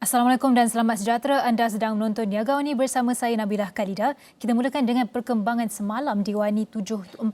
Assalamualaikum dan selamat sejahtera. Anda sedang menonton Niaga Wani bersama saya Nabilah Khalida. Kita mulakan dengan perkembangan semalam di Wani 7.45.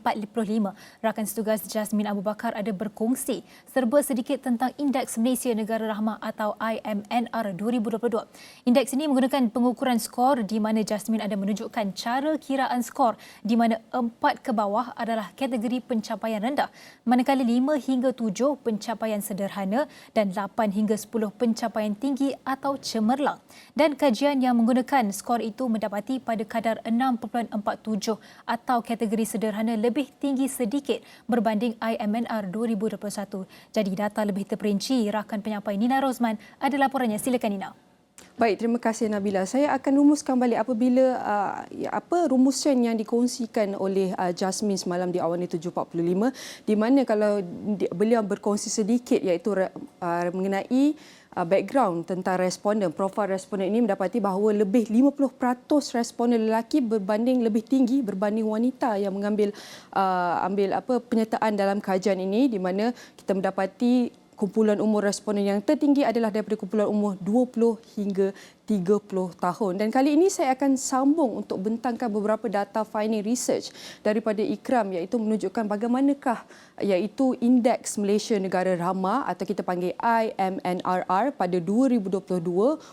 Rakan setugas Jasmine Abu Bakar ada berkongsi serba sedikit tentang Indeks Malaysia Negara Rahmah atau IMNR 2022. Indeks ini menggunakan pengukuran skor di mana Jasmine ada menunjukkan cara kiraan skor di mana 4 ke bawah adalah kategori pencapaian rendah, manakala 5 hingga 7 pencapaian sederhana dan 8 hingga 10 pencapaian tinggi atau cemerlang. Dan kajian yang menggunakan skor itu mendapati pada kadar 6.47 atau kategori sederhana lebih tinggi sedikit berbanding IMNR 2021. Jadi data lebih terperinci rakan penyampai Nina Rosman ada laporannya. Silakan Nina. Baik, terima kasih Nabila. Saya akan rumuskan balik apabila rumusan yang dikongsikan oleh Jasmine semalam di Awani 7.45, di mana kalau beliau berkongsi sedikit iaitu mengenai background tentang responden, profil responden ini mendapati bahawa lebih 50% responden lelaki lebih tinggi berbanding wanita yang mengambil penyertaan dalam kajian ini, di mana kita mendapati kumpulan umur responden yang tertinggi adalah daripada kumpulan umur 20 hingga 30 tahun. Dan kali ini saya akan sambung untuk bentangkan beberapa data finding research daripada Ikram, iaitu menunjukkan bagaimanakah iaitu Indeks Malaysia Negara Rahmah atau kita panggil IMNRR pada 2022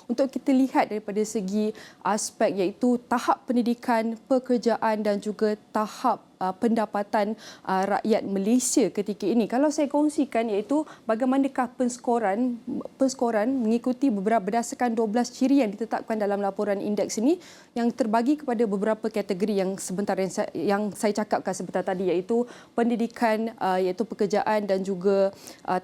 untuk kita lihat daripada segi aspek iaitu tahap pendidikan, pekerjaan dan juga tahap pendapatan rakyat Malaysia ketika ini. Kalau saya kongsikan iaitu bagaimanakah penskoran mengikuti berdasarkan 12 ciri yang ditetapkan dalam laporan indeks ini yang terbagi kepada beberapa kategori yang saya cakapkan sebentar tadi, iaitu pendidikan, iaitu pekerjaan dan juga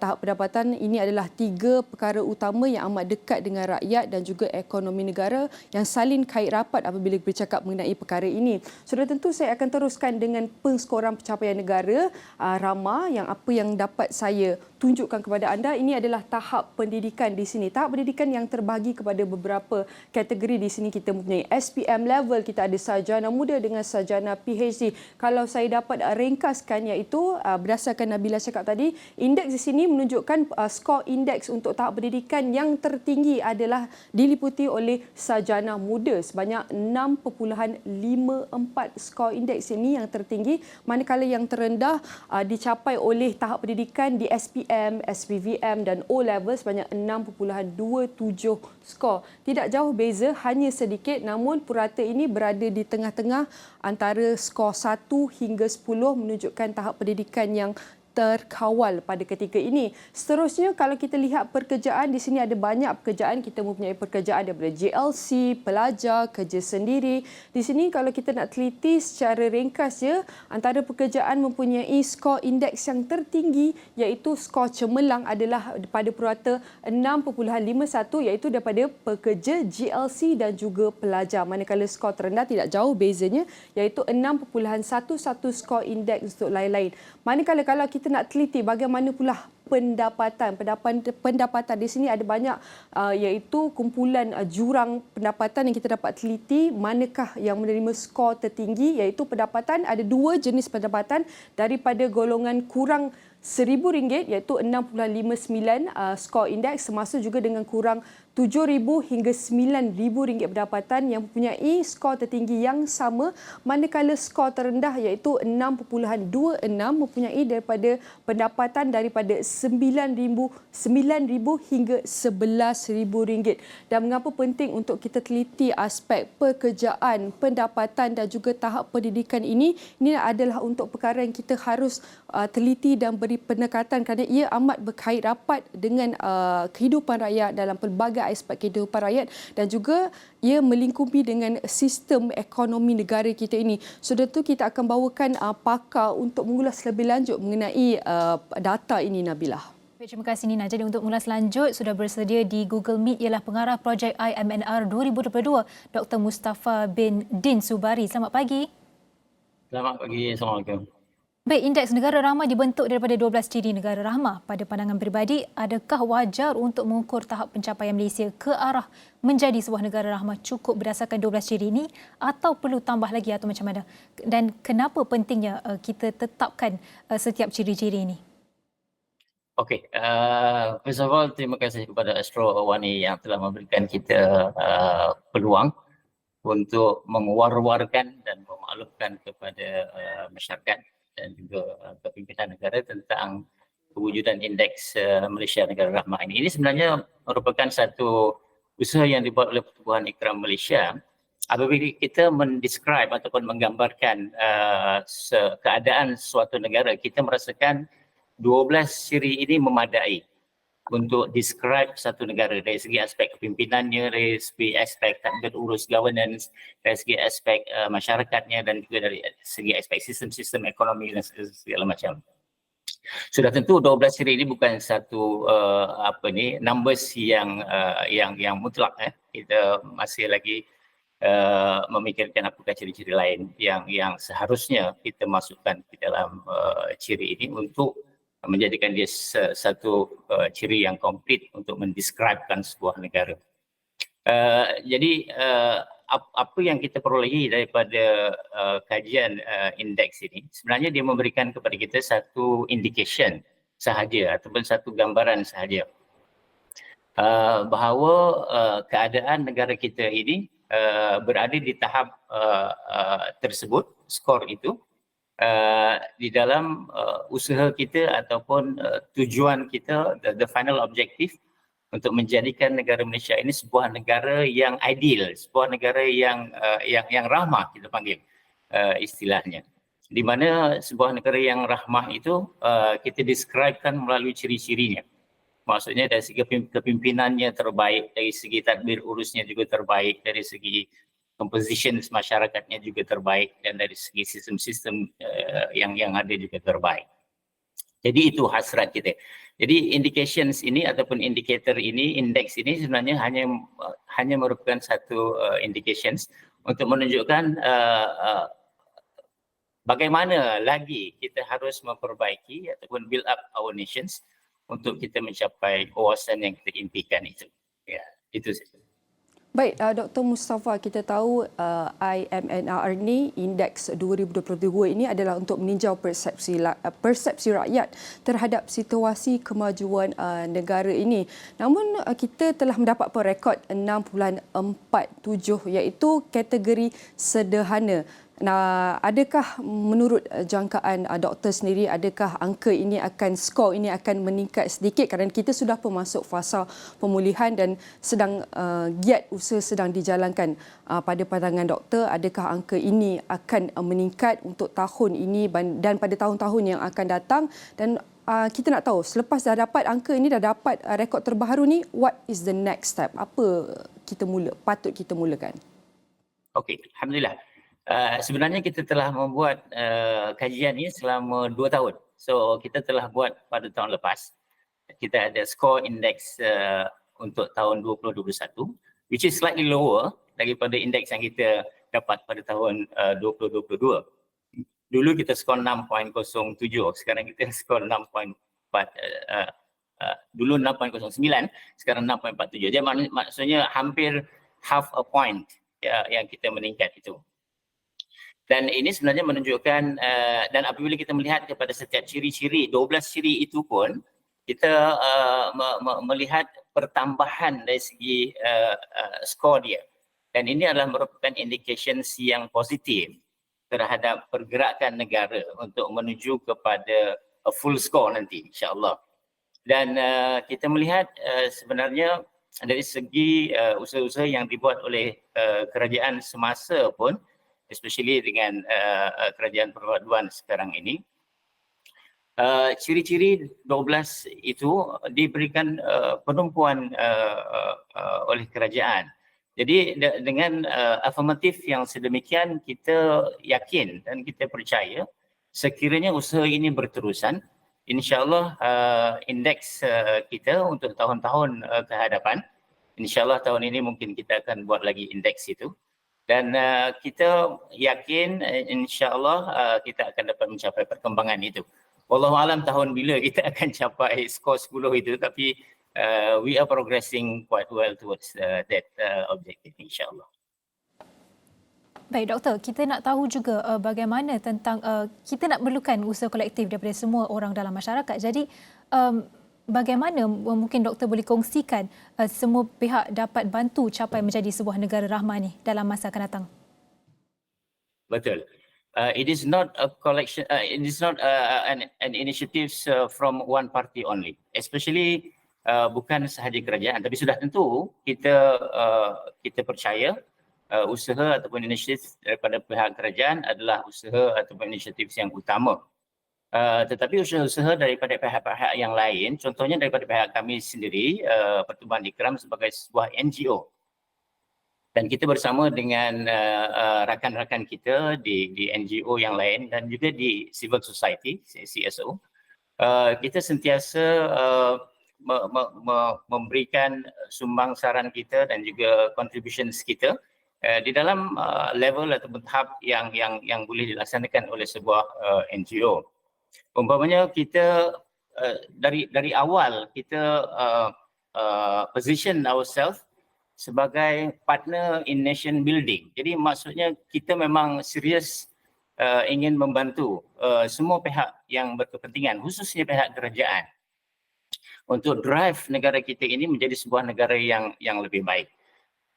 tahap pendapatan. Ini adalah 3 perkara utama yang amat dekat dengan rakyat dan juga ekonomi negara yang saling kait rapat apabila bercakap mengenai perkara ini. Sudah tentu saya akan teruskan dengan penskoran pencapaian negara Rahmah yang apa yang dapat saya tunjukkan kepada anda. Ini adalah tahap pendidikan di sini. Tahap pendidikan yang terbagi kepada beberapa kategori di sini. Kita mempunyai SPM level, kita ada sarjana muda dengan sarjana PhD. Kalau saya dapat ringkaskan iaitu berdasarkan Nabila cakap tadi, indeks di sini menunjukkan skor indeks untuk tahap pendidikan yang tertinggi adalah diliputi oleh sarjana muda sebanyak 6.54 skor indeks ini yang tertinggi, manakala yang terendah dicapai oleh tahap pendidikan di SPM, SPVM dan O level sebanyak 6.27 skor. Tidak jauh beza, hanya sedikit, namun purata ini berada di tengah-tengah antara skor 1 hingga 10 menunjukkan tahap pendidikan yang terkawal pada ketika ini. Seterusnya, kalau kita lihat pekerjaan, di sini ada banyak pekerjaan. Kita mempunyai pekerjaan daripada JLC, pelajar, kerja sendiri. Di sini kalau kita nak teliti secara ringkas antara pekerjaan mempunyai skor indeks yang tertinggi iaitu skor cemerlang adalah pada purata 6.51 iaitu daripada pekerja, JLC dan juga pelajar. Manakala skor terendah tidak jauh bezanya iaitu 6.11 skor indeks untuk lain-lain. Manakala kalau kita nak teliti bagaimana pula pendapatan di sini ada banyak iaitu kumpulan jurang pendapatan yang kita dapat teliti manakah yang menerima skor tertinggi, iaitu pendapatan ada 2 jenis pendapatan daripada golongan kurang RM1,000 iaitu 6.59 skor indeks, termasuk juga dengan kurang RM7,000 hingga RM9,000 pendapatan yang mempunyai skor tertinggi yang sama, manakala skor terendah iaitu 6.26 mempunyai daripada pendapatan daripada RM9,000 hingga RM11,000. Dan mengapa penting untuk kita teliti aspek pekerjaan, pendapatan dan juga tahap pendidikan ini adalah untuk perkara yang kita harus teliti dan beri pendekatan kerana ia amat berkait rapat dengan kehidupan rakyat dalam pelbagai aspek kehidupan rakyat dan juga ia melingkupi dengan sistem ekonomi negara kita ini. Sudah tu kita akan bawakan pakar untuk mengulas lebih lanjut mengenai data ini, Nabilah. Terima kasih Nina. Jadi untuk mengulas lanjut sudah bersedia di Google Meet ialah pengarah projek IMNR 2022 Dr. Mustafa bin Din Subari. Selamat pagi. Selamat pagi. Assalamualaikum. Baik, Indeks Negara Rahmah dibentuk daripada 12 ciri negara rahmah. Pada pandangan peribadi, adakah wajar untuk mengukur tahap pencapaian Malaysia ke arah menjadi sebuah negara rahmah cukup berdasarkan 12 ciri ini atau perlu tambah lagi atau macam mana? Dan kenapa pentingnya kita tetapkan setiap ciri-ciri ini? Okey, first of all terima kasih kepada Astro Wani yang telah memberikan kita peluang untuk menguar-warkan dan memaklumkan kepada masyarakat dan juga kepimpinan negara tentang kewujudan indeks Malaysia Negara Rahmah ini. Ini sebenarnya merupakan satu usaha yang dibuat oleh Pertubuhan Ikram Malaysia apabila kita mendescribe ataupun menggambarkan keadaan suatu negara, kita merasakan 12 ciri ini memadai untuk describe satu negara dari segi aspek kepimpinannya, dari segi aspek tadbir urus governance, dari segi aspek masyarakatnya dan juga dari segi aspek sistem-sistem ekonomi dan segala macam. Sudah tentu 12 ciri ini bukan satu numbers yang mutlak. Kita masih lagi memikirkan apakah ciri-ciri lain yang seharusnya kita masukkan di dalam ciri ini untuk menjadikan dia satu ciri yang komplit untuk mendescribekan sebuah negara. Jadi apa yang kita perolehi daripada kajian indeks ini, sebenarnya dia memberikan kepada kita satu indication sahaja ataupun satu gambaran sahaja bahawa keadaan negara kita ini berada di tahap tersebut, skor itu, di dalam usaha kita ataupun tujuan kita, the final objective untuk menjadikan negara Malaysia ini sebuah negara yang ideal, sebuah negara yang rahmah, kita panggil istilahnya. Di mana sebuah negara yang rahmah itu kita describekan melalui ciri-cirinya. Maksudnya dari segi kepimpinannya terbaik, dari segi tadbir urusnya juga terbaik, dari segi composition masyarakatnya juga terbaik dan dari segi sistem-sistem yang ada juga terbaik. Jadi itu hasrat kita. Jadi indications ini ataupun indikator ini, indeks ini sebenarnya hanya merupakan satu indications untuk menunjukkan bagaimana lagi kita harus memperbaiki ataupun build up our nations untuk kita mencapai kawasan yang kita impikan itu. Ya, itu saja. Baik, Dr. Mustafa, kita tahu IMNR ni, Indeks 2022 ini adalah untuk meninjau persepsi rakyat terhadap situasi kemajuan negara ini. Namun kita telah mendapat perekod 6.47 iaitu kategori sederhana. Nah, adakah menurut jangkaan doktor sendiri, adakah angka ini skor ini akan meningkat sedikit kerana kita sudah pun masuk fasa pemulihan dan sedang giat usaha sedang dijalankan. Pada pandangan doktor, adakah angka ini akan meningkat untuk tahun ini dan pada tahun-tahun yang akan datang? Dan kita nak tahu, selepas dah dapat angka ini, dah dapat rekod terbaru ni, what is the next step? Apa patut kita mulakan? Okey, alhamdulillah. Sebenarnya kita telah membuat kajian ini selama 2 tahun. So kita telah buat pada tahun lepas. Kita ada score index untuk tahun 2021 which is slightly lower daripada indeks yang kita dapat pada tahun 2022. Dulu kita skor 6.07, sekarang kita skor 6.4. Dulu 6.09, sekarang 6.47. Jadi maksudnya hampir half a point yang kita meningkat itu. Dan ini sebenarnya menunjukkan dan apabila kita melihat kepada setiap ciri-ciri, 12 ciri itu pun kita melihat pertambahan dari segi skor dia. Dan ini adalah merupakan indications yang positif terhadap pergerakan negara untuk menuju kepada full score nanti, insya-Allah. Dan kita melihat sebenarnya dari segi usaha-usaha yang dibuat oleh kerajaan semasa pun, especially dengan kerajaan perpaduan sekarang ini, ciri-ciri 12 itu diberikan penumpuan oleh kerajaan. Jadi dengan afirmatif yang sedemikian, kita yakin dan kita percaya sekiranya usaha ini berterusan, insya-Allah indeks kita untuk tahun-tahun ke hadapan, insya-Allah tahun ini mungkin kita akan buat lagi indeks itu. Dan kita yakin insya-Allah kita akan dapat mencapai perkembangan itu. Wallahualam tahun bila kita akan capai skor 10 itu, tapi we are progressing quite well towards that objective, insya-Allah. Baik doktor, kita nak tahu juga bagaimana tentang kita nak perlukan usaha kolektif daripada semua orang dalam masyarakat. Jadi bagaimana mungkin doktor boleh kongsikan semua pihak dapat bantu capai menjadi sebuah negara rahmah ni dalam masa akan datang? Betul. It is not a collection. It is not an initiative from one party only. Especially bukan sahaja kerajaan, tapi sudah tentu kita percaya usaha ataupun inisiatif daripada pihak kerajaan adalah usaha ataupun inisiatif yang utama. Tetapi usaha-usaha daripada pihak-pihak yang lain, contohnya daripada pihak kami sendiri, Pertubuhan Ikram sebagai sebuah NGO. Dan kita bersama dengan rakan-rakan kita di NGO yang lain dan juga di civil society, CSO, kita sentiasa memberikan sumbang saran kita dan juga contributions kita di dalam level ataupun tahap yang boleh dilaksanakan oleh sebuah NGO. Umpamanya kita dari awal kita position ourselves sebagai partner in nation building. Jadi maksudnya kita memang serius ingin membantu semua pihak yang berkepentingan, khususnya pihak kerajaan, untuk drive negara kita ini menjadi sebuah negara yang lebih baik.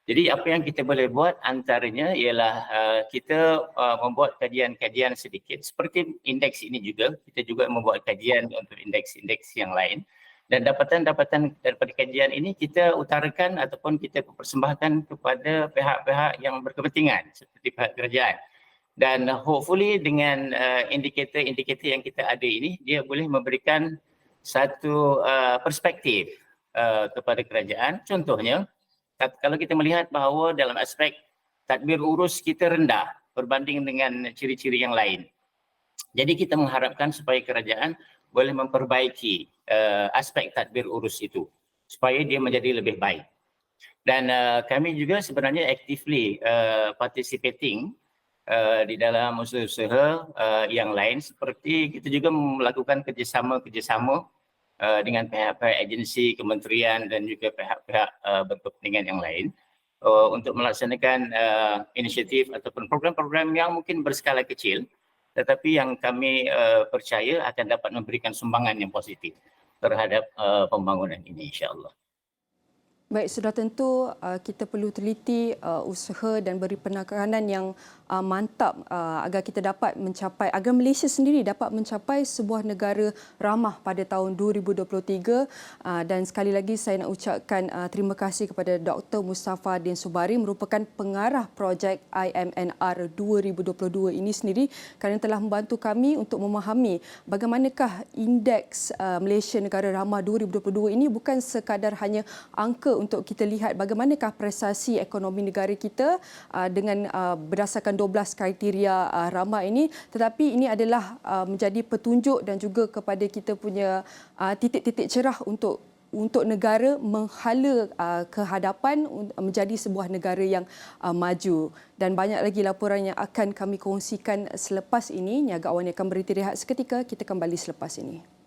Jadi apa yang kita boleh buat antaranya ialah kita membuat kajian-kajian sedikit seperti indeks ini juga. Kita juga membuat kajian untuk indeks-indeks yang lain. Dan dapatan-dapatan daripada kajian ini kita utarakan ataupun kita persembahkan kepada pihak-pihak yang berkepentingan seperti pihak kerajaan. Dan hopefully dengan indikator-indikator yang kita ada ini, dia boleh memberikan satu perspektif kepada kerajaan. Contohnya, kalau kita melihat bahawa dalam aspek tadbir urus kita rendah berbanding dengan ciri-ciri yang lain. Jadi kita mengharapkan supaya kerajaan boleh memperbaiki aspek tadbir urus itu supaya dia menjadi lebih baik. Dan kami juga sebenarnya actively participating di dalam usaha-usaha yang lain seperti kita juga melakukan kerjasama dengan pihak-pihak agensi, kementerian dan juga pihak-pihak berkepentingan yang lain untuk melaksanakan inisiatif ataupun program-program yang mungkin berskala kecil tetapi yang kami percaya akan dapat memberikan sumbangan yang positif terhadap pembangunan ini, insya-Allah. Baik, sudah tentu kita perlu teliti usaha dan beri penekanan yang mantap agar kita dapat mencapai, agar Malaysia sendiri dapat mencapai sebuah negara ramah pada tahun 2023. Dan sekali lagi saya nak ucapkan terima kasih kepada Dr. Mustafa Din Subari merupakan pengarah projek IMNR 2022 ini sendiri kerana telah membantu kami untuk memahami bagaimanakah indeks Malaysia Negara Ramah 2022 ini bukan sekadar hanya angka untuk kita lihat bagaimanakah prestasi ekonomi negara kita dengan berdasarkan 12 kriteria ramah ini, tetapi ini adalah menjadi petunjuk dan juga kepada kita punya titik-titik cerah untuk negara menghala ke hadapan menjadi sebuah negara yang maju. Dan banyak lagi laporan yang akan kami kongsikan selepas ini. Niaga Awani akan berhenti rehat seketika, kita kembali selepas ini.